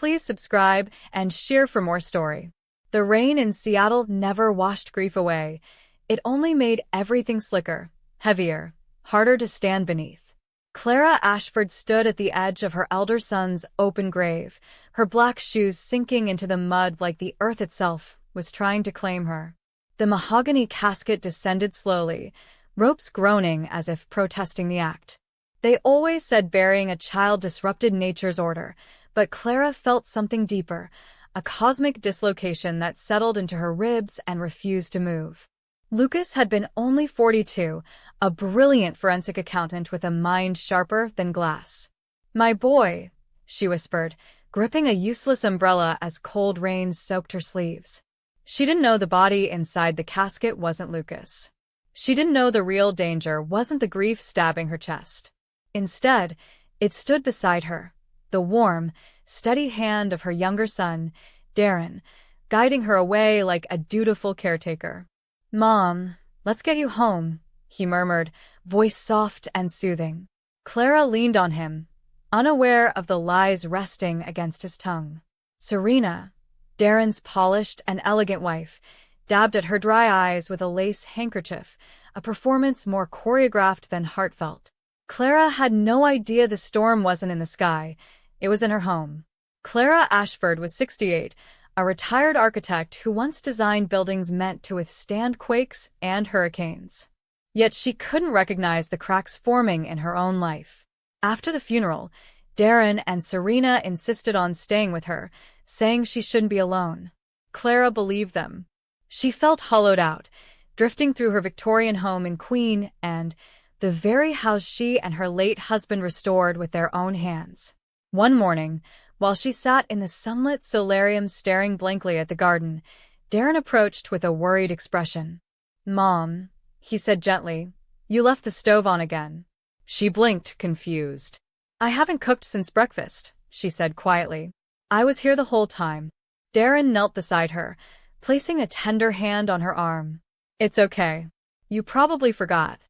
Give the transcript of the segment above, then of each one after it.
Please subscribe and share for more story. The rain in Seattle never washed grief away. It only made everything slicker, heavier, harder to stand beneath. Clara Ashford stood at the edge of her elder son's open grave, her black shoes sinking into the mud like the earth itself was trying to claim her. The mahogany casket descended slowly, ropes groaning as if protesting the act. They always said burying a child disrupted nature's order, but Clara felt something deeper, a cosmic dislocation that settled into her ribs and refused to move. Lucas had been only 42, a brilliant forensic accountant with a mind sharper than glass. "My boy," she whispered, gripping a useless umbrella as cold rain soaked her sleeves. She didn't know the body inside the casket wasn't Lucas. She didn't know the real danger wasn't the grief stabbing her chest. Instead, it stood beside her, the warm, steady hand of her younger son, Darren, guiding her away like a dutiful caretaker. "Mom, let's get you home," he murmured, voice soft and soothing. Clara leaned on him, unaware of the lies resting against his tongue. Serena, Darren's polished and elegant wife, dabbed at her dry eyes with a lace handkerchief, a performance more choreographed than heartfelt. Clara had no idea the storm wasn't in the sky, it was in her home. Clara Ashford was 68, a retired architect who once designed buildings meant to withstand quakes and hurricanes. Yet she couldn't recognize the cracks forming in her own life. After the funeral, Darren and Serena insisted on staying with her, saying she shouldn't be alone. Clara believed them. She felt hollowed out, drifting through her Victorian home in Queen and the very house she and her late husband restored with their own hands. One morning, while she sat in the sunlit solarium staring blankly at the garden, Darren approached with a worried expression. "Mom," he said gently, "you left the stove on again." She blinked, confused. "I haven't cooked since breakfast," she said quietly. "I was here the whole time." Darren knelt beside her, placing a tender hand on her arm. "It's okay. You probably forgot."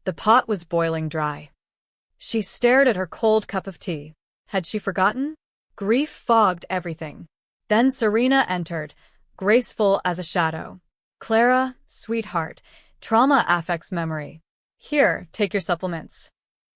The pot was boiling dry. She stared at her cold cup of tea. Had she forgotten? Grief fogged everything. Then Serena entered, graceful as a shadow. "Clara, sweetheart, trauma affects memory. Here, take your supplements."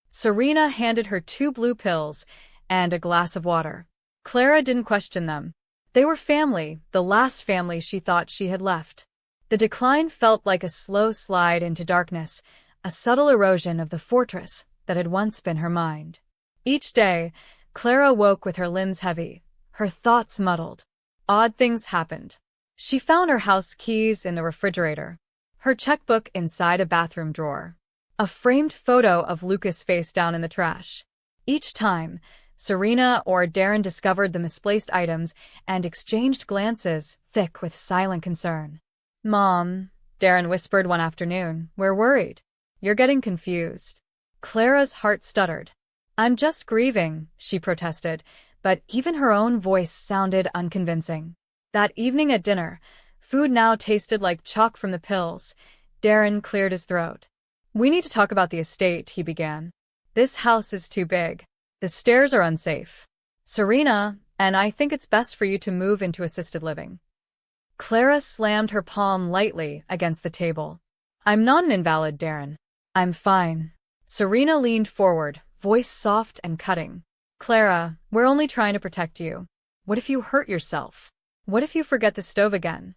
Serena handed her 2 blue pills and a glass of water. Clara didn't question them. They were family, the last family she thought she had left. The decline felt like a slow slide into darkness, a subtle erosion of the fortress that had once been her mind. Each day, Clara woke with her limbs heavy, her thoughts muddled. Odd things happened. She found her house keys in the refrigerator, her checkbook inside a bathroom drawer, a framed photo of Lucas face down in the trash. Each time, Serena or Darren discovered the misplaced items and exchanged glances thick with silent concern. "Mom," Darren whispered one afternoon, "we're worried. You're getting confused." Clara's heart stuttered. "I'm just grieving," she protested, but even her own voice sounded unconvincing. That evening at dinner, food now tasted like chalk from the pills. Darren cleared his throat. "We need to talk about the estate," he began. "This house is too big. The stairs are unsafe. Serena, and I think it's best for you to move into assisted living." Clara slammed her palm lightly against the table. "I'm not an invalid, Darren. I'm fine." Serena leaned forward, voice soft and cutting. "Clara, we're only trying to protect you. What if you hurt yourself? What if you forget the stove again?"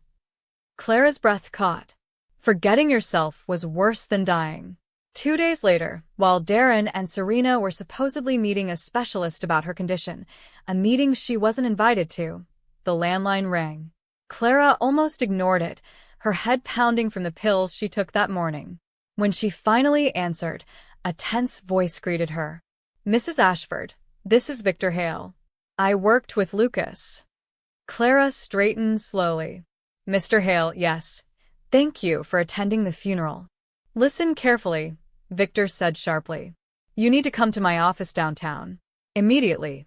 Clara's breath caught. Forgetting yourself was worse than dying. 2 days later, while Darren and Serena were supposedly meeting a specialist about her condition, a meeting she wasn't invited to, the landline rang. Clara almost ignored it, her head pounding from the pills she took that morning. When she finally answered, a tense voice greeted her. "Mrs. Ashford, this is Victor Hale. I worked with Lucas." Clara straightened slowly. "Mr. Hale, yes. Thank you for attending the funeral." "Listen carefully," Victor said sharply. "You need to come to my office downtown. Immediately."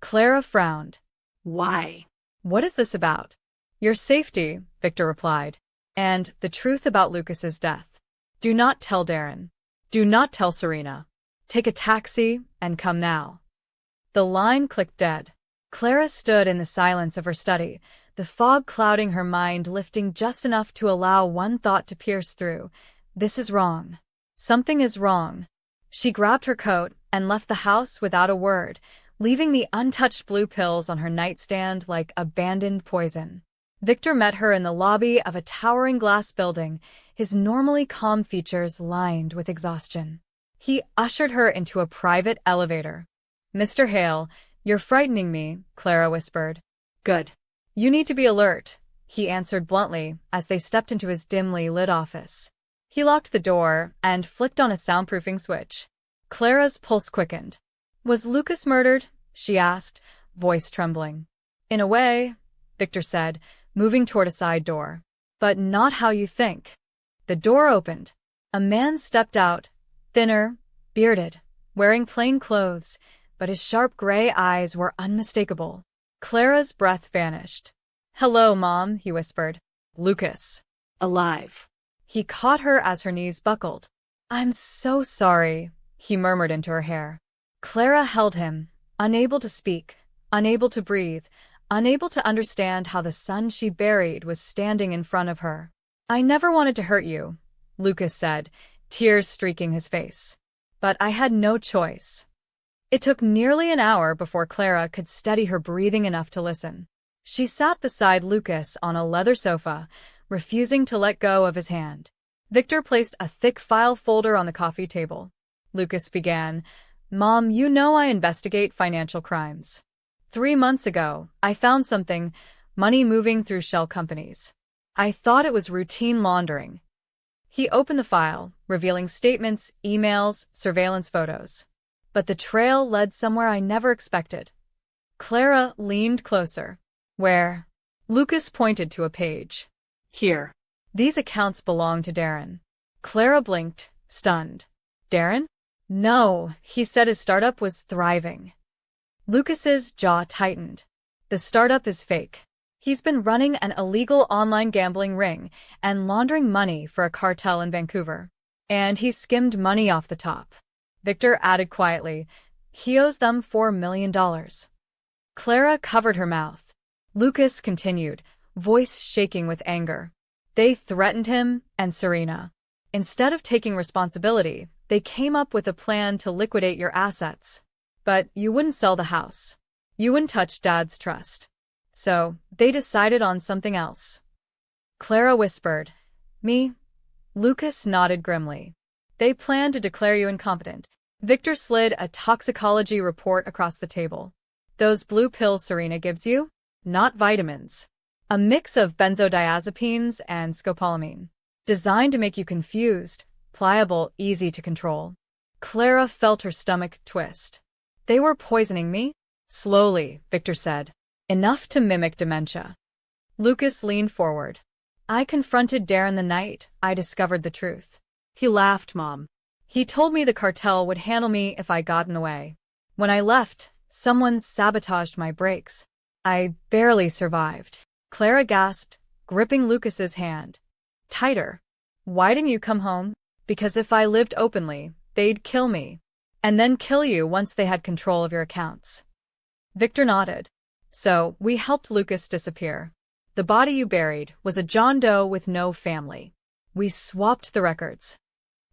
Clara frowned. "Why?" "What is this about?" "Your safety," Victor replied. "And the truth about Lucas's death. Do not tell Darren. Do not tell Serena. Take a taxi and come now." The line clicked dead. Clara stood in the silence of her study, the fog clouding her mind, lifting just enough to allow one thought to pierce through. This is wrong. Something is wrong. She grabbed her coat and left the house without a word, leaving the untouched blue pills on her nightstand like abandoned poison. Victor met her in the lobby of a towering glass building, his normally calm features lined with exhaustion. He ushered her into a private elevator. "Mr. Hale, you're frightening me," Clara whispered. "Good. You need to be alert," he answered bluntly as they stepped into his dimly lit office. He locked the door and flicked on a soundproofing switch. Clara's pulse quickened. "Was Lucas murdered?" she asked, voice trembling. "In a way," Victor said, moving toward a side door. "But not how you think." The door opened. A man stepped out, thinner, bearded, wearing plain clothes, but his sharp gray eyes were unmistakable. Clara's breath vanished. "Hello, Mom," he whispered. "Lucas." Alive. He caught her as her knees buckled. "I'm so sorry," he murmured into her hair. Clara held him, unable to speak, unable to breathe, unable to understand how the son she buried was standing in front of her. "I never wanted to hurt you," Lucas said, tears streaking his face. "But I had no choice." It took nearly an hour before Clara could steady her breathing enough to listen. She sat beside Lucas on a leather sofa, refusing to let go of his hand. Victor placed a thick file folder on the coffee table. Lucas began, "Mom, you know I investigate financial crimes. 3 months ago, I found something, money moving through shell companies. I thought it was routine laundering." He opened the file, revealing statements, emails, surveillance photos. But the trail led somewhere I never expected. Clara leaned closer. "Where?" Lucas pointed to a page. "Here." "These accounts belong to Darren." Clara blinked, stunned. "Darren?" "No," he said his startup was thriving. Lucas's jaw tightened. "The startup is fake. He's been running an illegal online gambling ring and laundering money for a cartel in Vancouver. And he skimmed money off the top." Victor added quietly, "He owes them $4 million. Clara covered her mouth. Lucas continued, voice shaking with anger. "They threatened him and Serena. Instead of taking responsibility, they came up with a plan to liquidate your assets. But you wouldn't sell the house. You wouldn't touch Dad's trust. So they decided on something else." Clara whispered, "Me?" Lucas nodded grimly. "They planned to declare you incompetent." Victor slid a toxicology report across the table. "Those blue pills Serena gives you? Not vitamins. A mix of benzodiazepines and scopolamine. Designed to make you confused, pliable, easy to control." Clara felt her stomach twist. "They were poisoning me?" "Slowly," Victor said. "Enough to mimic dementia." Lucas leaned forward. "I confronted Darren the night I discovered the truth." He laughed, Mom. "He told me the cartel would handle me if I got in the way. When I left, someone sabotaged my brakes. I barely survived." Clara gasped, gripping Lucas's hand. Tighter. "Why didn't you come home?" "Because if I lived openly, they'd kill me. And then kill you once they had control of your accounts." Victor nodded. "So, we helped Lucas disappear. The body you buried was a John Doe with no family. We swapped the records."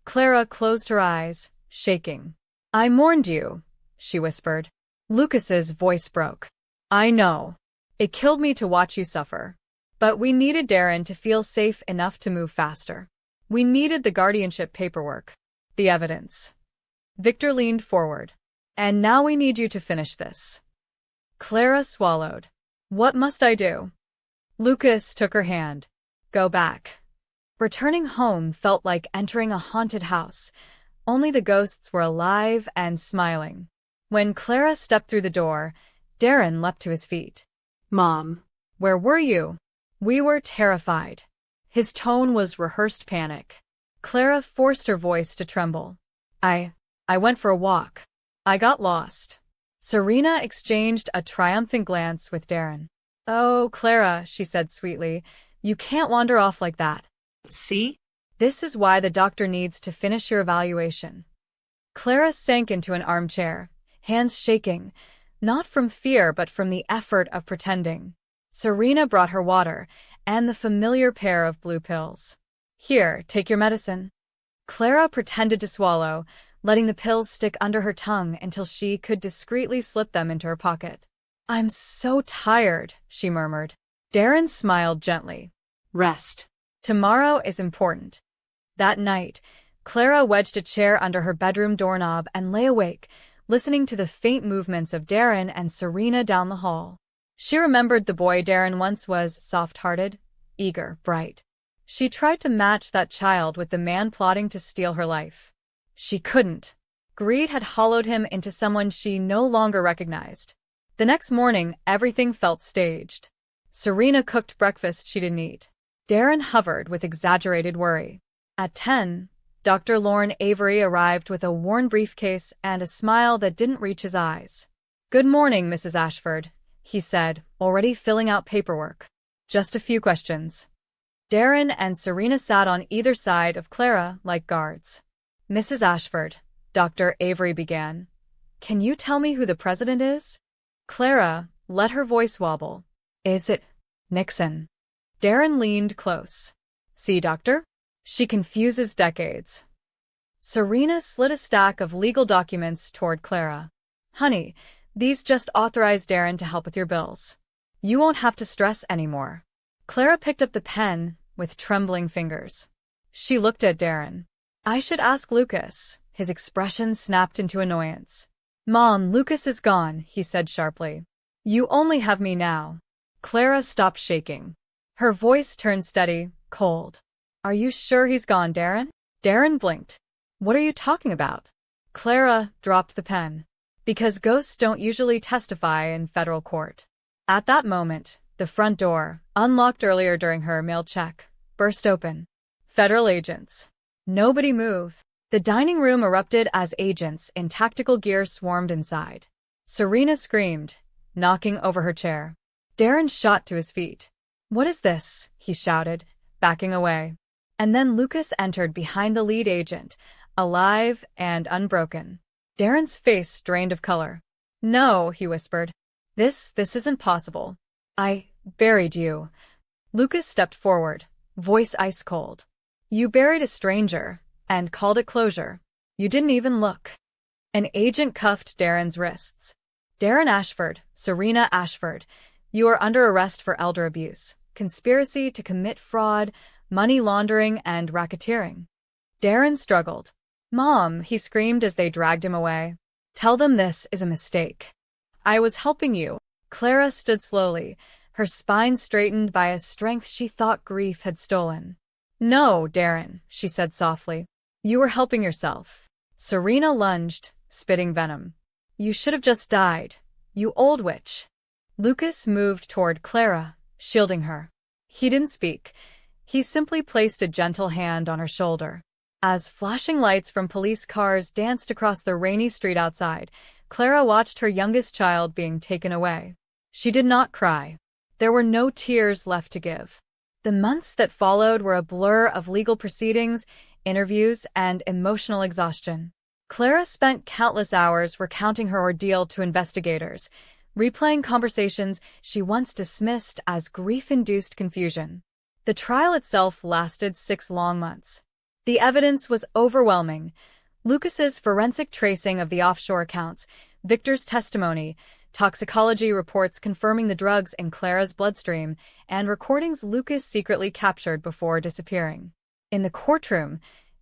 Clara closed her eyes, shaking. "I mourned you," she whispered. Lucas's voice broke. "I know. It killed me to watch you suffer. But we needed Darren to feel safe enough to move faster. We needed the guardianship paperwork. The evidence." Victor leaned forward. "And now we need you to finish this." Clara swallowed. "What must I do?" Lucas took her hand. "Go back." Returning home felt like entering a haunted house. Only the ghosts were alive and smiling. When Clara stepped through the door, Darren leapt to his feet. "Mom." "Where were you?" "We were terrified." His tone was rehearsed panic. Clara forced her voice to tremble. I went for a walk. I got lost." Serena exchanged a triumphant glance with Darren. "Oh, Clara," she said sweetly, "you can't wander off like that." "See? This is why the doctor needs to finish your evaluation." Clara sank into an armchair, hands shaking, not from fear but from the effort of pretending. Serena brought her water and the familiar pair of blue pills. "Here, take your medicine." Clara pretended to swallow, letting the pills stick under her tongue until she could discreetly slip them into her pocket. "I'm so tired," she murmured. Darren smiled gently. Rest. "Tomorrow is important." That night, Clara wedged a chair under her bedroom doorknob and lay awake, listening to the faint movements of Darren and Serena down the hall. She remembered the boy Darren once was, soft-hearted, eager, bright. She tried to match that child with the man plotting to steal her life. She couldn't. Greed had hollowed him into someone she no longer recognized. The next morning, everything felt staged. Serena cooked breakfast she didn't eat. Darren hovered with exaggerated worry. At 10, Dr. Lorne Avery arrived with a worn briefcase and a smile that didn't reach his eyes. "Good morning, Mrs. Ashford," he said, already filling out paperwork. "Just a few questions." Darren and Serena sat on either side of Clara like guards. "Mrs. Ashford," Dr. Avery began, "can you tell me who the president is?" Clara let her voice wobble. "Is it Nixon?" Darren leaned close. "See, doctor? She confuses decades." Serena slid a stack of legal documents toward Clara. "Honey, these just authorize Darren to help with your bills. You won't have to stress anymore." Clara picked up the pen with trembling fingers. She looked at Darren. "I should ask Lucas." His expression snapped into annoyance. "Mom, Lucas is gone," he said sharply. "You only have me now." Clara stopped shaking. Her voice turned steady, cold. "Are you sure he's gone, Darren?" Darren blinked. "What are you talking about?" Clara dropped the pen. "Because ghosts don't usually testify in federal court." At that moment, the front door, unlocked earlier during her mail check, burst open. Federal agents. Nobody moved. The dining room erupted as agents in tactical gear swarmed inside. Serena screamed, knocking over her chair. Darren shot to his feet. "What is this?" he shouted, backing away. And then Lucas entered behind the lead agent, alive and unbroken. Darren's face drained of color. "No," he whispered. This isn't possible. I buried you." Lucas stepped forward, voice ice cold. "You buried a stranger and called it closure. You didn't even look." An agent cuffed Darren's wrists. "Darren Ashford, Serena Ashford, you are under arrest for elder abuse, conspiracy to commit fraud, money laundering, and racketeering." Darren struggled. "Mom," he screamed as they dragged him away. "Tell them this is a mistake. I was helping you." Clara stood slowly, her spine straightened by a strength she thought grief had stolen. "No, Darren," she said softly. "You were helping yourself." Serena lunged, spitting venom. "You should have just died, you old witch." Lucas moved toward Clara, shielding her. He didn't speak. He simply placed a gentle hand on her shoulder. As flashing lights from police cars danced across the rainy street outside, Clara watched her youngest child being taken away. She did not cry. There were no tears left to give. The months that followed were a blur of legal proceedings, interviews, and emotional exhaustion. Clara spent countless hours recounting her ordeal to investigators, replaying conversations she once dismissed as grief-induced confusion. The trial itself lasted 6 long months. The evidence was overwhelming. Lucas's forensic tracing of the offshore accounts, Victor's testimony, toxicology reports confirming the drugs in Clara's bloodstream, and recordings Lucas secretly captured before disappearing. In the courtroom,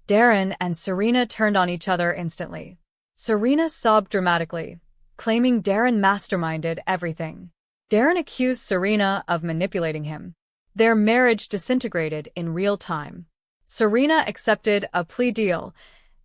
Darren and Serena turned on each other instantly. Serena sobbed dramatically, claiming Darren masterminded everything. Darren accused Serena of manipulating him. Their marriage disintegrated in real time. Serena accepted a plea deal,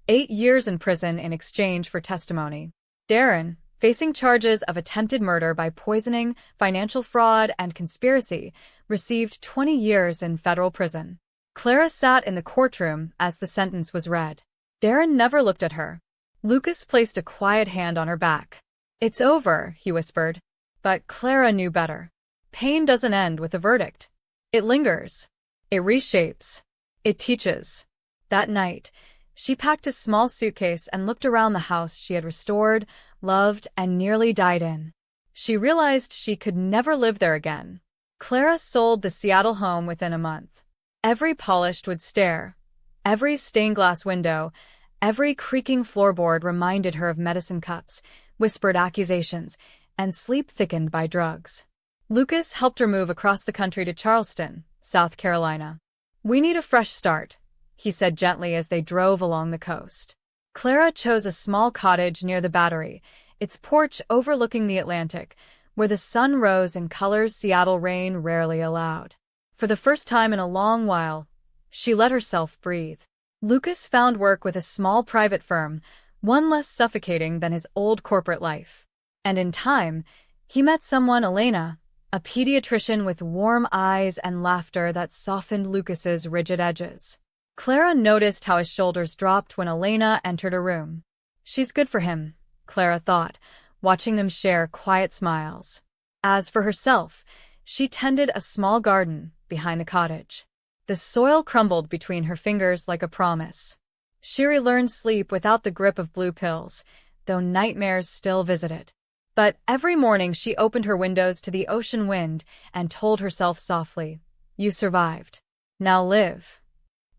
8 years in prison in exchange for testimony. Darren, facing charges of attempted murder by poisoning, financial fraud, and conspiracy, received 20 years in federal prison. Clara sat in the courtroom as the sentence was read. Darren never looked at her. Lucas placed a quiet hand on her back. "It's over," he whispered. But Clara knew better. Pain doesn't end with a verdict. It lingers. It reshapes. It teaches. That night, she packed a small suitcase and looked around the house she had restored, loved, and nearly died in. She realized she could never live there again. Clara sold the Seattle home within a month. Every polished wood stair, every stained glass window, every creaking floorboard reminded her of medicine cups, whispered accusations, and sleep thickened by drugs. Lucas helped her move across the country to Charleston, South Carolina. "We need a fresh start," he said gently as they drove along the coast. Clara chose a small cottage near the Battery, its porch overlooking the Atlantic, where the sun rose in colors Seattle rain rarely allowed. For the first time in a long while, she let herself breathe. Lucas found work with a small private firm, one less suffocating than his old corporate life. And in time, he met someone, Elena, a pediatrician with warm eyes and laughter that softened Lucas's rigid edges. Clara noticed how his shoulders dropped when Elena entered a room. She's good for him, Clara thought, watching them share quiet smiles. As for herself, she tended a small garden behind the cottage. The soil crumbled between her fingers like a promise. She learned sleep without the grip of blue pills, though nightmares still visited. But every morning she opened her windows to the ocean wind and told herself softly, "You survived. Now live."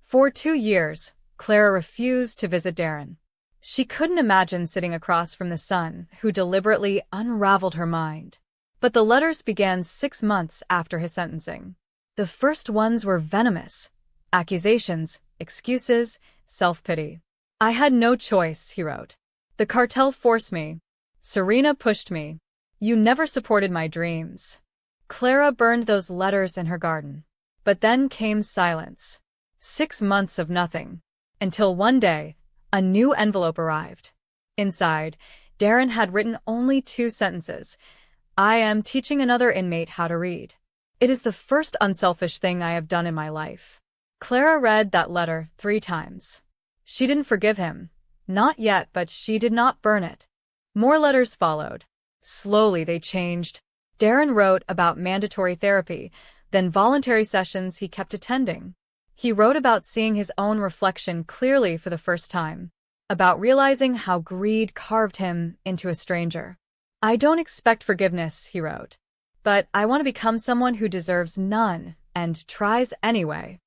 For 2 years, Clara refused to visit Darren. She couldn't imagine sitting across from the son who deliberately unraveled her mind. But the letters began 6 months after his sentencing. The first ones were venomous. Accusations, excuses, self-pity. "I had no choice," he wrote. "The cartel forced me. Serena pushed me. You never supported my dreams." Clara burned those letters in her garden. But then came silence. 6 months of nothing. Until one day, a new envelope arrived. Inside, Darren had written only 2 sentences. "I am teaching another inmate how to read. It is the first unselfish thing I have done in my life." Clara read that letter 3 times. She didn't forgive him. Not yet, but she did not burn it. More letters followed. Slowly they changed. Darren wrote about mandatory therapy, then voluntary sessions he kept attending. He wrote about seeing his own reflection clearly for the first time, about realizing how greed carved him into a stranger. "I don't expect forgiveness," he wrote, "but I want to become someone who deserves none and tries anyway."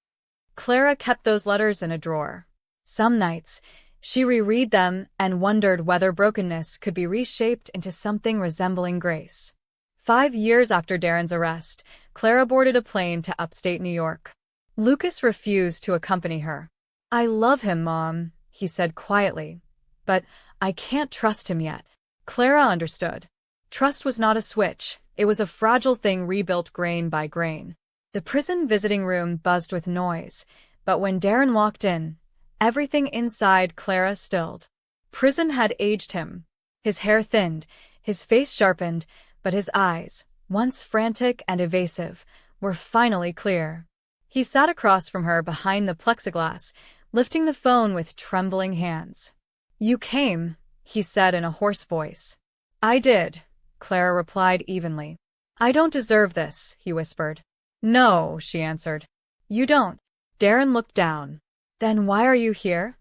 Clara kept those letters in a drawer. Some nights, she reread them and wondered whether brokenness could be reshaped into something resembling grace. 5 years after Darren's arrest, Clara boarded a plane to upstate New York. Lucas refused to accompany her. "I love him, Mom," he said quietly, "but I can't trust him yet." Clara understood. Trust was not a switch. It was a fragile thing rebuilt grain by grain. The prison visiting room buzzed with noise, but when Darren walked in, everything inside Clara stilled. Prison had aged him. His hair thinned, his face sharpened, but his eyes, once frantic and evasive, were finally clear. He sat across from her behind the plexiglass, lifting the phone with trembling hands. "You came," he said in a hoarse voice. "I did," Clara replied evenly. "I don't deserve this," he whispered. "No," she answered. "You don't." Darren looked down. "Then why are you here?"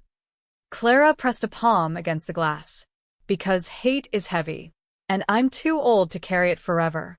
Clara pressed a palm against the glass. "Because hate is heavy, and I'm too old to carry it forever."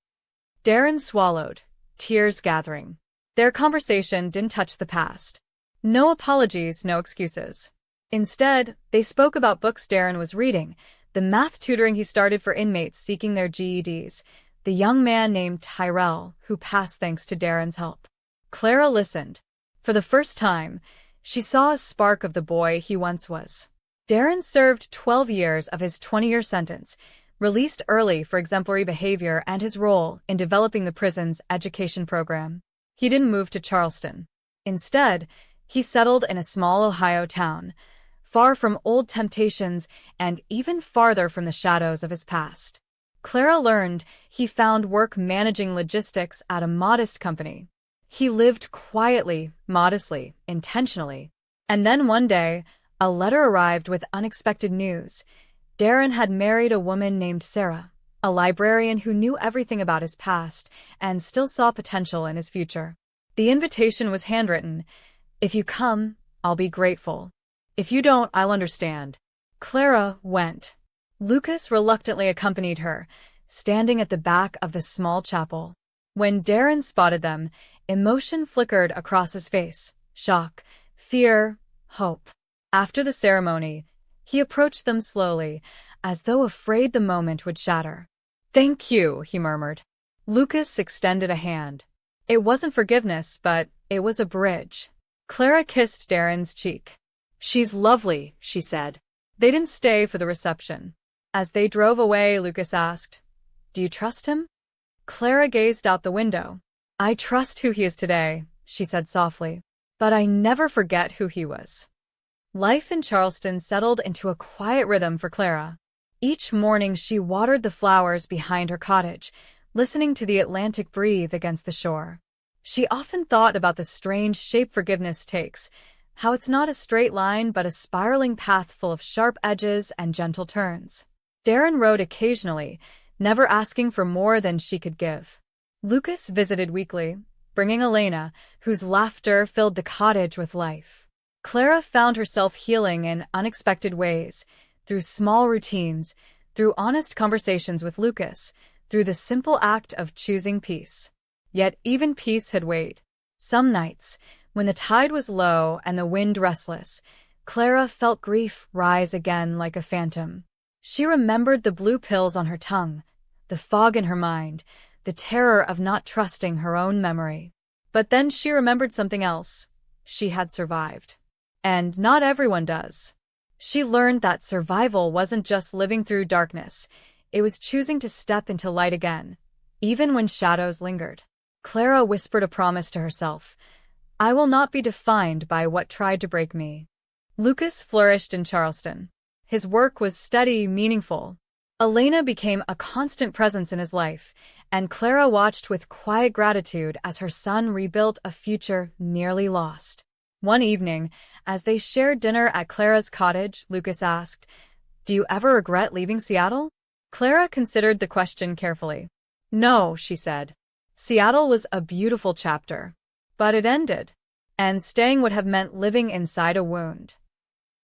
Darren swallowed, tears gathering. Their conversation didn't touch the past. No apologies, no excuses. Instead, they spoke about books Darren was reading, the math tutoring he started for inmates seeking their GEDs, the young man named Tyrell, who passed thanks to Darren's help. Clara listened. For the first time, she saw a spark of the boy he once was. Darren served 12 years of his 20-year sentence, released early for exemplary behavior and his role in developing the prison's education program. He didn't move to Charleston. Instead, he settled in a small Ohio town, far from old temptations and even farther from the shadows of his past. Clara learned he found work managing logistics at a modest company. He lived quietly, modestly, intentionally. And then one day, a letter arrived with unexpected news. Darren had married a woman named Sarah, a librarian who knew everything about his past and still saw potential in his future. The invitation was handwritten. "If you come, I'll be grateful. If you don't, I'll understand." Clara went. Lucas reluctantly accompanied her, standing at the back of the small chapel. When Darren spotted them, emotion flickered across his face. Shock, fear, hope. After the ceremony, he approached them slowly, as though afraid the moment would shatter. "Thank you," he murmured. Lucas extended a hand. It wasn't forgiveness, but it was a bridge. Clara kissed Darren's cheek. "She's lovely," she said. They didn't stay for the reception. As they drove away, Lucas asked, "Do you trust him?" Clara gazed out the window. "I trust who he is today," she said softly, "but I never forget who he was." Life in Charleston settled into a quiet rhythm for Clara. Each morning she watered the flowers behind her cottage, listening to the Atlantic breathe against the shore. She often thought about the strange shape forgiveness takes, how it's not a straight line but a spiraling path full of sharp edges and gentle turns. Darren wrote occasionally, never asking for more than she could give. Lucas visited weekly, bringing Elena, whose laughter filled the cottage with life. Clara found herself healing in unexpected ways, through small routines, through honest conversations with Lucas, through the simple act of choosing peace. Yet even peace had weighed. Some nights, when the tide was low and the wind restless, Clara felt grief rise again like a phantom. She remembered the blue pills on her tongue, the fog in her mind, the terror of not trusting her own memory. But then she remembered something else. She had survived. And not everyone does. She learned that survival wasn't just living through darkness, it was choosing to step into light again, even when shadows lingered. Clara whispered a promise to herself. "I will not be defined by what tried to break me." Lucas flourished in Charleston. His work was steady, meaningful. Elena became a constant presence in his life, and Clara watched with quiet gratitude as her son rebuilt a future nearly lost. One evening, as they shared dinner at Clara's cottage, Lucas asked, "Do you ever regret leaving Seattle?" Clara considered the question carefully. "No," she said. "Seattle was a beautiful chapter. But it ended. And staying would have meant living inside a wound."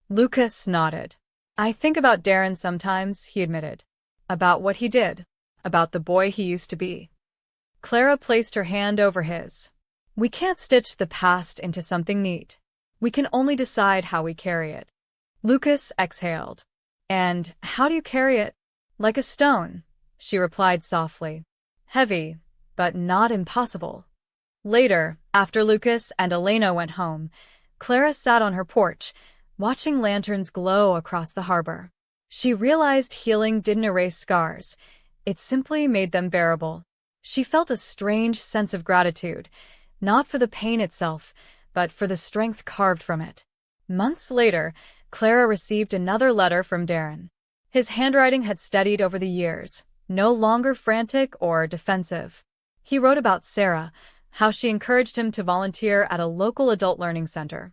Lucas nodded. "I think about Darren sometimes," he admitted. "About what he did. About the boy he used to be." Clara placed her hand over his. "We can't stitch the past into something neat. We can only decide how we carry it." Lucas exhaled. "And how do you carry it?" "Like a stone," she replied softly. "Heavy, but not impossible." Later, after Lucas and Elena went home, Clara sat on her porch, watching lanterns glow across the harbor. She realized healing didn't erase scars. It simply made them bearable. She felt a strange sense of gratitude, not for the pain itself, but for the strength carved from it. Months later, Clara received another letter from Darren. His handwriting had steadied over the years, no longer frantic or defensive. He wrote about Sarah, how she encouraged him to volunteer at a local adult learning center,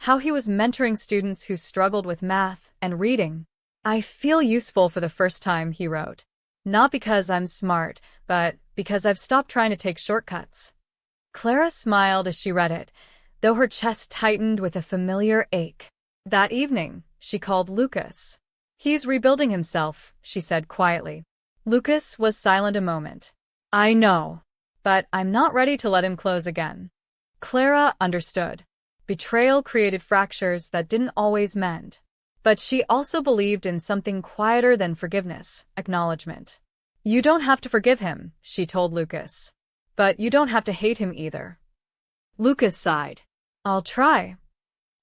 how he was mentoring students who struggled with math and reading. "I feel useful for the first time," he wrote. "Not because I'm smart, but because I've stopped trying to take shortcuts." Clara smiled as she read it, though her chest tightened with a familiar ache. That evening, she called Lucas. "He's rebuilding himself," she said quietly. Lucas was silent a moment. "I know, but I'm not ready to let him close again." Clara understood. Betrayal created fractures that didn't always mend. But she also believed in something quieter than forgiveness, acknowledgement. "You don't have to forgive him," she told Lucas. "But you don't have to hate him either." Lucas sighed. "I'll try."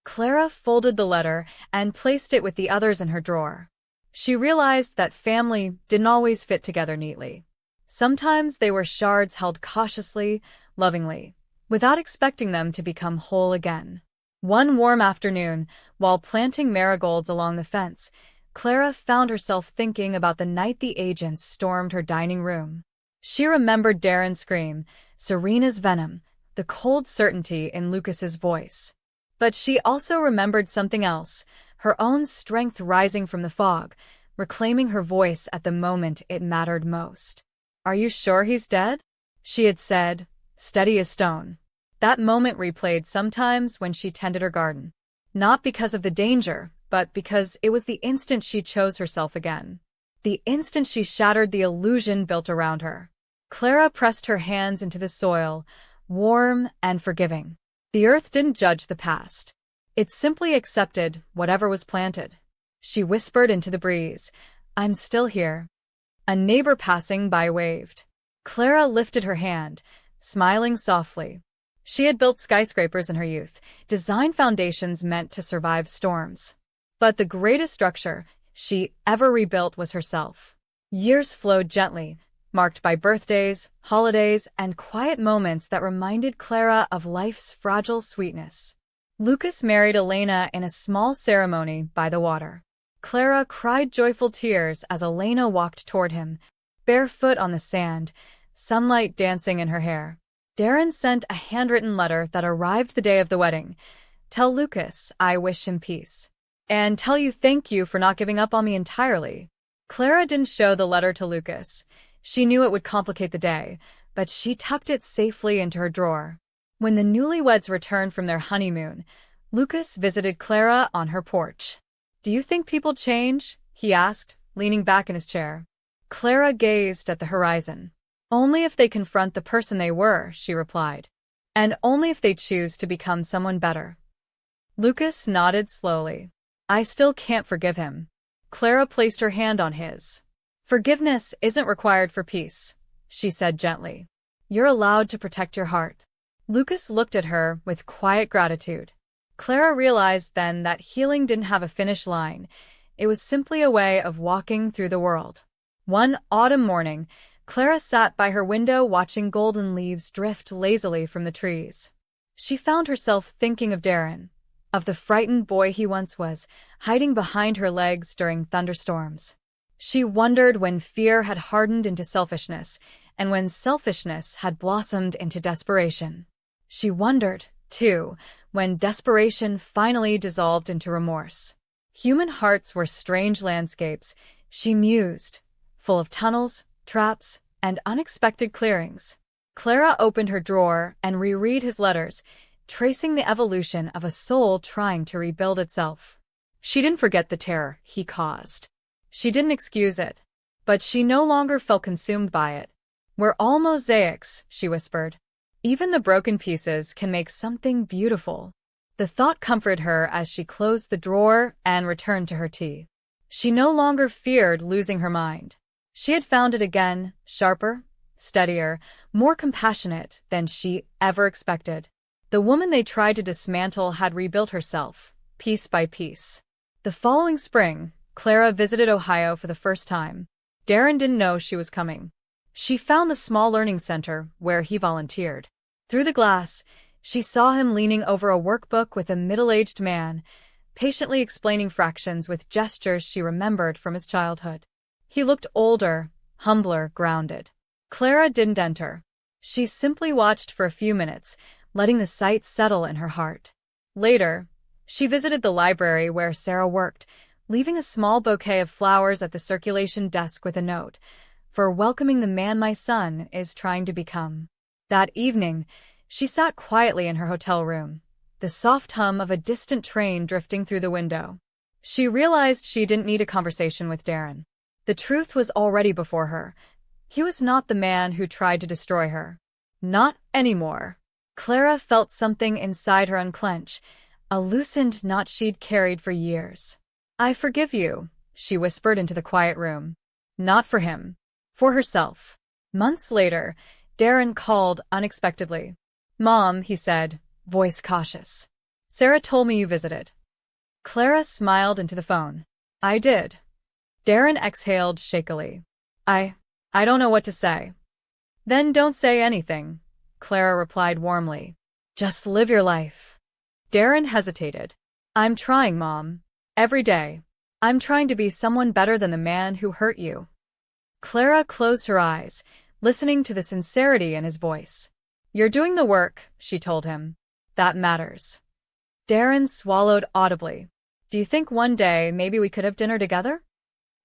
Clara folded the letter and placed it with the others in her drawer. She realized that family didn't always fit together neatly. Sometimes they were shards held cautiously, lovingly, without expecting them to become whole again. One warm afternoon, while planting marigolds along the fence, Clara found herself thinking about the night the agents stormed her dining room. She remembered Darren's scream, Serena's venom, the cold certainty in Lucas's voice. But she also remembered something else, her own strength rising from the fog, reclaiming her voice at the moment it mattered most. "Are you sure he's dead?" she had said, steady as stone. That moment replayed sometimes when she tended her garden. Not because of the danger, but because it was the instant she chose herself again. the instant she shattered the illusion built around her. Clara pressed her hands into the soil, warm and forgiving. The earth didn't judge the past. It simply accepted whatever was planted. She whispered into the breeze, "I'm still here." A neighbor passing by waved. Clara lifted her hand, smiling softly. She had built skyscrapers in her youth, designed foundations meant to survive storms. But the greatest structure she ever rebuilt was herself. Years flowed gently, marked by birthdays, holidays, and quiet moments that reminded Clara of life's fragile sweetness. Lucas married Elena in a small ceremony by the water. Clara cried joyful tears as Elena walked toward him, barefoot on the sand, sunlight dancing in her hair. Darren sent a handwritten letter that arrived the day of the wedding. "Tell Lucas I wish him peace. And tell you thank you for not giving up on me entirely." Clara didn't show the letter to Lucas. She knew it would complicate the day, but she tucked it safely into her drawer. When the newlyweds returned from their honeymoon, Lucas visited Clara on her porch. "Do you think people change?" he asked, leaning back in his chair. Clara gazed at the horizon. "Only if they confront the person they were," she replied. "And only if they choose to become someone better." Lucas nodded slowly. "I still can't forgive him." Clara placed her hand on his. "Forgiveness isn't required for peace," she said gently. "You're allowed to protect your heart." Lucas looked at her with quiet gratitude. Clara realized then that healing didn't have a finish line. It was simply a way of walking through the world. One autumn morning, Clara sat by her window watching golden leaves drift lazily from the trees. She found herself thinking of Darren, of the frightened boy he once was, hiding behind her legs during thunderstorms. She wondered when fear had hardened into selfishness, and when selfishness had blossomed into desperation. She wondered, too, when desperation finally dissolved into remorse. Human hearts were strange landscapes, she mused, full of tunnels, traps, and unexpected clearings. Clara opened her drawer and reread his letters, tracing the evolution of a soul trying to rebuild itself. She didn't forget the terror he caused. She didn't excuse it, but she no longer felt consumed by it. "We're all mosaics," she whispered. "Even the broken pieces can make something beautiful." The thought comforted her as she closed the drawer and returned to her tea. She no longer feared losing her mind. She had found it again, sharper, steadier, more compassionate than she ever expected. The woman they tried to dismantle had rebuilt herself, piece by piece. The following spring, Clara visited Ohio for the first time. Darren didn't know she was coming. She found the small learning center where he volunteered. Through the glass, she saw him leaning over a workbook with a middle-aged man, patiently explaining fractions with gestures she remembered from his childhood. He looked older, humbler, grounded. Clara didn't enter. She simply watched for a few minutes, letting the sight settle in her heart. Later, she visited the library where Sarah worked, leaving a small bouquet of flowers at the circulation desk with a note, "For welcoming the man my son is trying to become." That evening, she sat quietly in her hotel room, the soft hum of a distant train drifting through the window. She realized she didn't need a conversation with Darren. The truth was already before her. He was not the man who tried to destroy her. Not anymore. Clara felt something inside her unclench, a loosened knot she'd carried for years. "I forgive you," she whispered into the quiet room. Not for him. For herself. Months later, Darren called unexpectedly. "Mom," he said, voice cautious. "Sarah told me you visited." Clara smiled into the phone. "I did." Darren exhaled shakily. I don't know what to say." "Then don't say anything," Clara replied warmly. "Just live your life." Darren hesitated. "I'm trying, Mom. Every day. I'm trying to be someone better than the man who hurt you." Clara closed her eyes, listening to the sincerity in his voice. "You're doing the work," she told him. "That matters." Darren swallowed audibly. "Do you think one day maybe we could have dinner together?"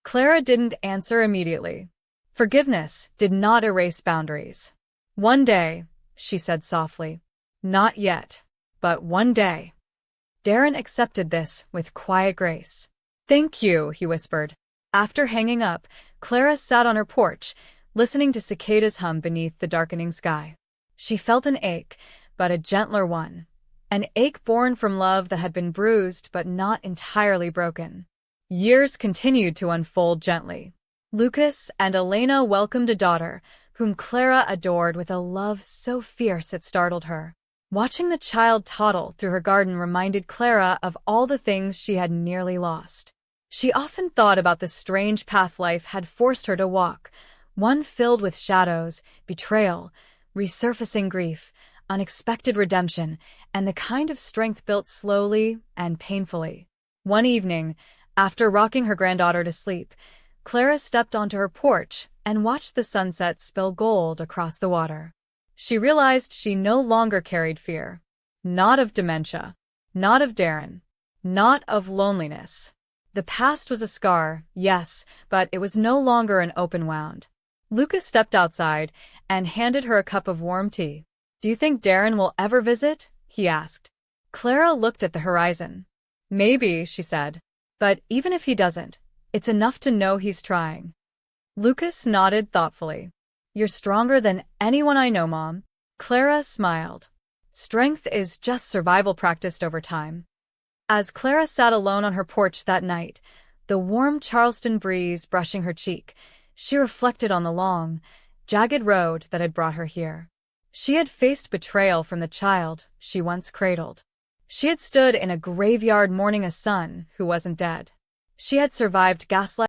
Clara didn't answer immediately. Forgiveness did not erase boundaries. "One day," she said softly. "Not yet, but one day." Darren accepted this with quiet grace. "Thank you," he whispered. After hanging up, Clara sat on her porch, listening to cicadas hum beneath the darkening sky. She felt an ache, but a gentler one. An ache born from love that had been bruised but not entirely broken. Years continued to unfold gently. Lucas and Elena welcomed a daughter, whom Clara adored with a love so fierce it startled her. Watching the child toddle through her garden reminded Clara of all the things she had nearly lost. She often thought about the strange path life had forced her to walk, one filled with shadows, betrayal, resurfacing grief, unexpected redemption, and the kind of strength built slowly and painfully. One evening, after rocking her granddaughter to sleep, Clara stepped onto her porch and watched the sunset spill gold across the water. She realized she no longer carried fear. Not of dementia. Not of Darren. Not of loneliness. The past was a scar, yes, but it was no longer an open wound. Lucas stepped outside and handed her a cup of warm tea. "Do you think Darren will ever visit?" he asked. Clara looked at the horizon. "Maybe," she said. "But even if he doesn't, it's enough to know he's trying." Lucas nodded thoughtfully. "You're stronger than anyone I know, Mom." Clara smiled. Strength is just survival practiced over time. As Clara sat alone on her porch that night, the warm Charleston breeze brushing her cheek, she reflected on the long, jagged road that had brought her here. She had faced betrayal from the child she once cradled. She had stood in a graveyard mourning a son who wasn't dead. She had survived gaslighting